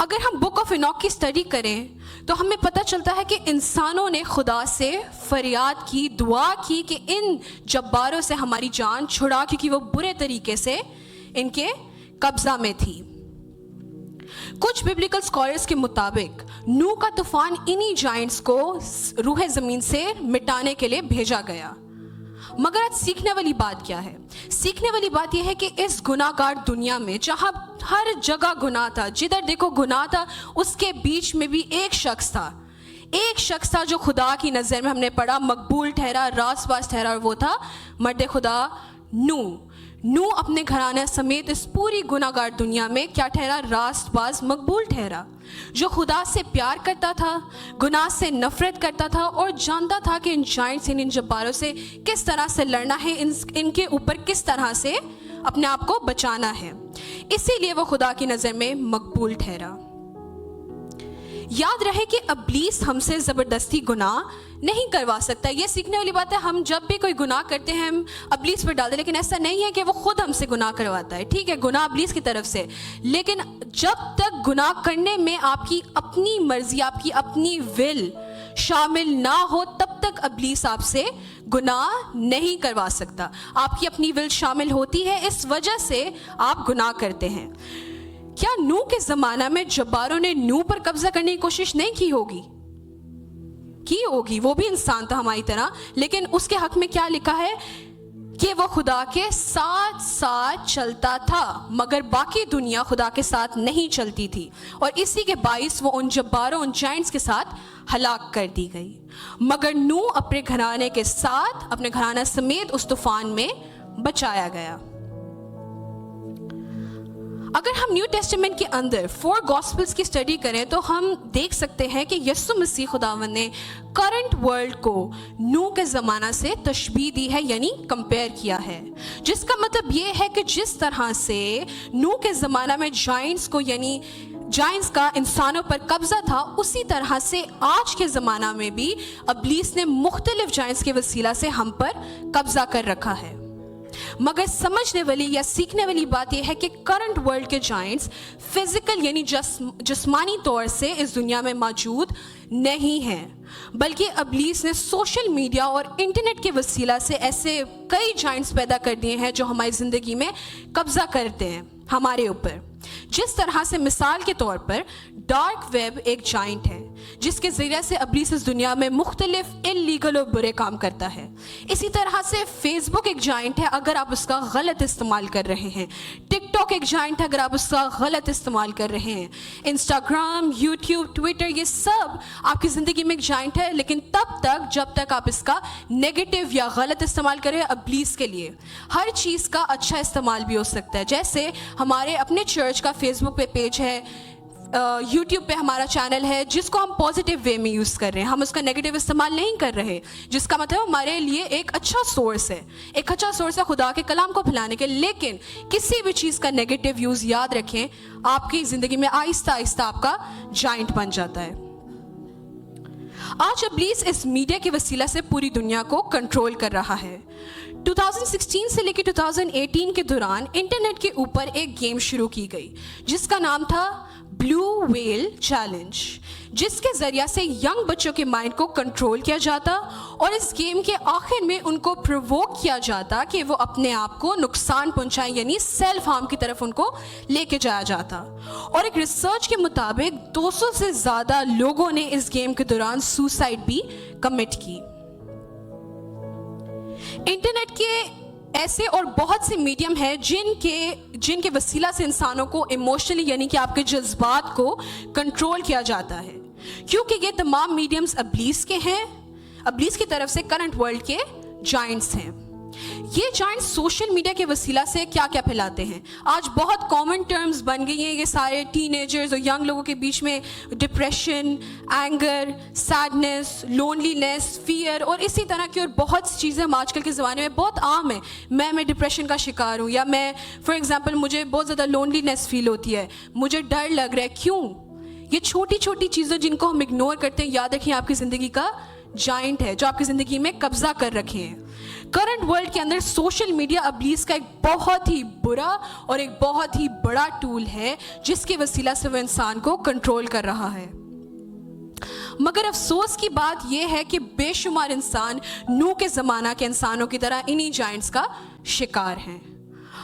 اگر ہم book of انوک کی اسٹڈی کریں تو ہمیں پتہ چلتا ہے کہ انسانوں نے خدا سے فریاد کی, دعا کی کہ ان جباروں سے ہماری جان چھڑا, کیونکہ وہ برے طریقے سے ان کے قبضہ میں تھی. کچھ ببلیکل اسکالرس کے مطابق نوح کا طوفان انہی جائنٹس کو روح زمین سے مٹانے کے لیے بھیجا گیا. مگر آج سیکھنے والی بات کیا ہے؟ سیکھنے والی بات یہ ہے کہ اس گناہ گار دنیا میں جہاں ہر جگہ گناہ تھا, جدھر دیکھو گناہ تھا, اس کے بیچ میں بھی ایک شخص تھا جو خدا کی نظر میں ہم نے پڑھا مقبول ٹھہرا, راست باز ٹھہرا, اور وہ تھا مرد خدا نوح اپنے گھرانے سمیت اس پوری گناہ گار دنیا میں کیا ٹھہرا؟ راست باز, مقبول ٹھہرا, جو خدا سے پیار کرتا تھا, گناہ سے نفرت کرتا تھا اور جانتا تھا کہ ان جائنٹس, ان جباروں سے کس طرح سے لڑنا ہے, ان کے اوپر کس طرح سے اپنے آپ کو بچانا ہے. اسی لیے وہ خدا کی نظر میں مقبول ٹھہرا. یاد رہے کہ ابلیس ہم سے زبردستی گناہ نہیں کروا سکتا. یہ سیکھنے والی بات ہے. ہم جب بھی کوئی گناہ کرتے ہیں ہم ابلیس پر ڈالتے ہیں, لیکن ایسا نہیں ہے کہ وہ خود ہم سے گناہ کرواتا ہے. ٹھیک ہے, گناہ ابلیس کی طرف سے, لیکن جب تک گناہ کرنے میں آپ کی اپنی مرضی, آپ کی اپنی ول شامل نہ ہو, تب تک ابلیس آپ سے گناہ نہیں کروا سکتا. آپ کی اپنی ول شامل ہوتی ہے, اس وجہ سے آپ گناہ کرتے ہیں. کیا نوح کے زمانہ میں جباروں نے نوح پر قبضہ کرنے کی کوشش نہیں کی ہوگی؟ وہ بھی انسان تھا ہماری طرح, لیکن اس کے حق میں کیا لکھا ہے کہ وہ خدا کے ساتھ ساتھ چلتا تھا, مگر باقی دنیا خدا کے ساتھ نہیں چلتی تھی, اور اسی کے باعث وہ ان جباروں, ان جائنٹس کے ساتھ ہلاک کر دی گئی. مگر نوح اپنے گھرانے کے ساتھ, اپنے گھرانہ سمیت اس طوفان میں بچایا گیا. اگر ہم نیو ٹیسٹمنٹ کے اندر 4 گاسپلز کی اسٹڈی کریں تو ہم دیکھ سکتے ہیں کہ یسوع مسیح خداوند نے کرنٹ ورلڈ کو نوح کے زمانہ سے تشبیہ دی ہے, یعنی کمپیئر کیا ہے, جس کا مطلب یہ ہے کہ جس طرح سے نوح کے زمانہ میں جائنٹس کو, یعنی جائنٹس کا انسانوں پر قبضہ تھا, اسی طرح سے آج کے زمانہ میں بھی ابلیس نے مختلف جائنٹس کے وسیلہ سے ہم پر قبضہ کر رکھا ہے. مگر سمجھنے والی یا سیکھنے والی بات یہ ہے کہ کرنٹ ورلڈ کے جائنٹس فزیکل یعنی جسمانی طور سے اس دنیا میں موجود نہیں ہیں, بلکہ ابلیس نے سوشل میڈیا اور انٹرنیٹ کے وسیلہ سے ایسے کئی جائنٹس پیدا کر دیے ہیں جو ہماری زندگی میں قبضہ کرتے ہیں ہمارے اوپر. جس طرح سے مثال کے طور پر ڈارک ویب ایک جائنٹ ہے جس کے ذریعے سے ابلیس اس دنیا میں مختلف انلیگل اور برے کام کرتا ہے. اسی طرح سے فیس بک ایک جائنٹ ہے اگر آپ اس کا غلط استعمال کر رہے ہیں. ٹک ٹاک ایک جائنٹ ہے اگر آپ اس کا غلط استعمال کر رہے ہیں. انسٹاگرام, یوٹیوب, ٹویٹر, یہ سب آپ کی زندگی میں ایک جائنٹ ہے, لیکن تب تک جب تک آپ اس کا نیگیٹو یا غلط استعمال کریں. ابلیس کے لیے ہر چیز کا اچھا استعمال بھی ہو سکتا ہے. جیسے ہمارے اپنے چرچ کا فیس بک پہ پیج ہے, یوٹیوب پہ ہمارا چینل ہے, جس کو ہم پازیٹیو وے میں یوز کر رہے ہیں, ہم اس کا نیگیٹو استعمال نہیں کر رہے, جس کا مطلب ہمارے لیے ایک اچھا سورس ہے خدا کے کلام کو پھیلانے کے. لیکن کسی بھی چیز کا نیگیٹو یوز, یاد رکھیں, آپ کی زندگی میں آہستہ آہستہ آپ کا جائنٹ بن جاتا ہے. آج ابلیس اس میڈیا کے وسیلہ سے پوری دنیا کو کنٹرول کر رہا ہے. 2016 سے لے کے 2018 کے دوران انٹرنیٹ کے اوپر ایک گیم شروع کی گئی جس کا نام تھا بلو ویل چیلنج, جس کے ذریعہ سے ینگ بچوں کے مائنڈ کو کنٹرول کیا جاتا اور اس گیم کے آخر میں ان کو پرووک کیا جاتا کہ وہ اپنے آپ کو نقصان پہنچائیں, یعنی سیلف ہارم کی طرف ان کو لے کے جایا جاتا. اور ایک ریسرچ کے مطابق 200 سے زیادہ لوگوں نے اس گیم کے دوران سوسائڈ بھی کمٹ کی. انٹرنیٹ کے ایسے اور بہت سے میڈیم ہیں جن کے وسیلہ سے انسانوں کو ایموشنلی, یعنی کہ آپ کے جذبات کو کنٹرول کیا جاتا ہے, کیونکہ یہ تمام میڈیمز ابلیس کے ہیں, ابلیس کی طرف سے کرنٹ ورلڈ کے جائنٹس ہیں. یہ جائنٹ سوشل میڈیا کے وسیلہ سے کیا کیا پھیلاتے ہیں. آج بہت کامن ٹرمز بن گئی ہیں یہ سارے ٹین ایجرز اور ینگ لوگوں کے بیچ میں, depression, anger, sadness, loneliness, fear اور اسی طرح کی اور بہت سی چیزیں آج کل کے زمانے میں بہت عام ہیں. میں ڈپریشن کا شکار ہوں, یا میں فار ایگزامپل مجھے بہت زیادہ لونلینس فیل ہوتی ہے, مجھے ڈر لگ رہا ہے. کیوں؟ یہ چھوٹی چھوٹی چیزیں جن کو ہم اگنور کرتے ہیں, یاد رکھیں آپ کی زندگی کا جائنٹ ہے جو آپ کی زندگی میں قبضہ کر رکھے ہیں. کرنٹ ورلڈ کے اندر سوشل میڈیا ابلیس کا ایک بہت ہی برا اور ایک بہت ہی بڑا ٹول ہے جس کے وسیلہ سے وہ انسان کو کنٹرول کر رہا ہے. مگر افسوس کی بات یہ ہے کہ بے شمار انسان نوح کے زمانہ کے انسانوں کی طرح انہی جائنٹس کا شکار ہیں.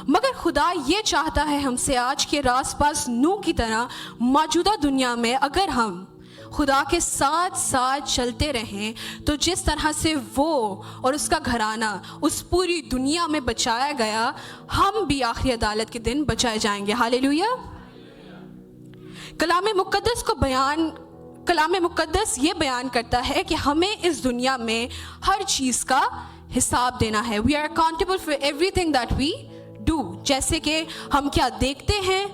مگر خدا یہ چاہتا ہے ہم سے آج کے راس پاس نوح کی طرح موجودہ دنیا میں اگر ہم خدا کے ساتھ ساتھ چلتے رہیں تو جس طرح سے وہ اور اس کا گھرانہ اس پوری دنیا میں بچایا گیا, ہم بھی آخری عدالت کے دن بچائے جائیں گے. ہاللیلویا. کلام مقدس یہ بیان کرتا ہے کہ ہمیں اس دنیا میں ہر چیز کا حساب دینا ہے. We are accountable for everything that we do. جیسے کہ ہم کیا دیکھتے ہیں,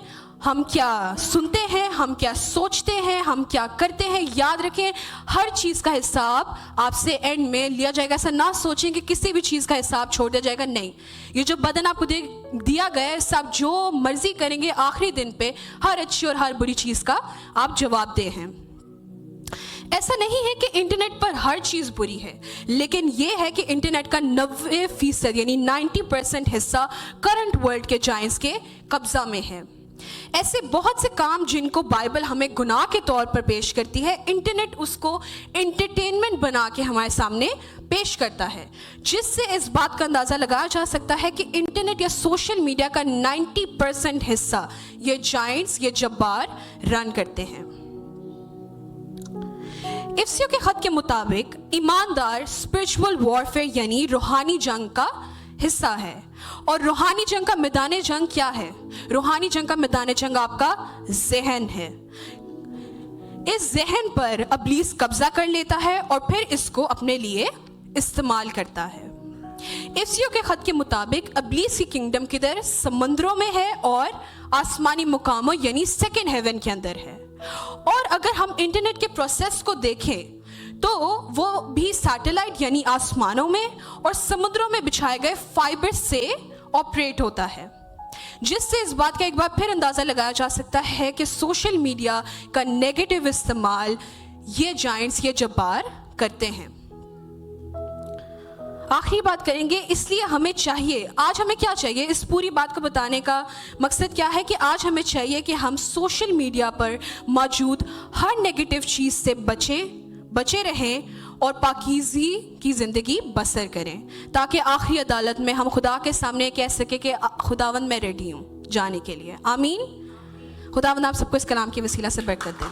ہم کیا سنتے ہیں, ہم کیا سوچتے ہیں, ہم کیا کرتے ہیں. یاد رکھیں ہر چیز کا حساب آپ سے اینڈ میں لیا جائے گا. ایسا نہ سوچیں کہ کسی بھی چیز کا حساب چھوڑ دیا جائے گا. نہیں, یہ جو بدن آپ کو دیا گیا ہے, سب جو مرضی کریں گے آخری دن پہ ہر اچھی اور ہر بری چیز کا آپ جواب دہ ہیں. ایسا نہیں ہے کہ انٹرنیٹ پر ہر چیز بری ہے, لیکن یہ ہے کہ انٹرنیٹ کا 90% یعنی 90% حصہ کرنٹ ورلڈ کے جائنٹس کے قبضہ میں ہے. ایسے بہت سے کام جن کو بائبل ہمیں گناہ کے طور پر پیش کرتی ہے, انٹرنیٹ اس کو انٹرٹینمنٹ بنا کے ہمارے سامنے پیش کرتا ہے, جس سے اس بات کا اندازہ لگایا جا سکتا ہے کہ انٹرنیٹ یا سوشل میڈیا کا 90% حصہ یہ جائنٹس, یہ جبار رن کرتے ہیں. افسیوں کے خط کے مطابق ایماندار اسپرچول وارفیئر یعنی روحانی جنگ کا حصہ ہے. اور روحانی جنگ کا میدان جنگ کیا ہے؟ روحانی جنگ کا میدان جنگ آپ کا ذہن ہے. اس ذہن پر ابلیس قبضہ کر لیتا ہے اور پھر اس کو اپنے لیے استعمال کرتا ہے. افسیوں کے خط کے مطابق ابلیس کی کنگڈم کدھر؟ سمندروں میں ہے اور آسمانی مقاموں یعنی سیکنڈ ہیون کے اندر ہے. اور اگر ہم انٹرنیٹ کے پروسیس کو دیکھیں تو وہ بھی سیٹلائٹ یعنی آسمانوں میں اور سمندروں میں بچھائے گئے فائبر سے آپریٹ ہوتا ہے, جس سے اس بات کا ایک بار پھر اندازہ لگایا جا سکتا ہے کہ سوشل میڈیا کا نیگیٹو استعمال یہ جائنٹس, یہ جبار کرتے ہیں. آخری بات کریں گے, اس لیے ہمیں چاہیے, آج ہمیں کیا چاہیے, اس پوری بات کو بتانے کا مقصد کیا ہے کہ آج ہمیں چاہیے کہ ہم سوشل میڈیا پر موجود ہر نیگیٹو چیز سے بچے رہیں اور پاکیزگی کی زندگی بسر کریں, تاکہ آخری عدالت میں ہم خدا کے سامنے کہہ سکیں کہ خداوند میں ریڈی ہوں جانے کے لیے. آمین. خداوند آپ سب کو اس کلام کے وسیلہ سے برکت دے.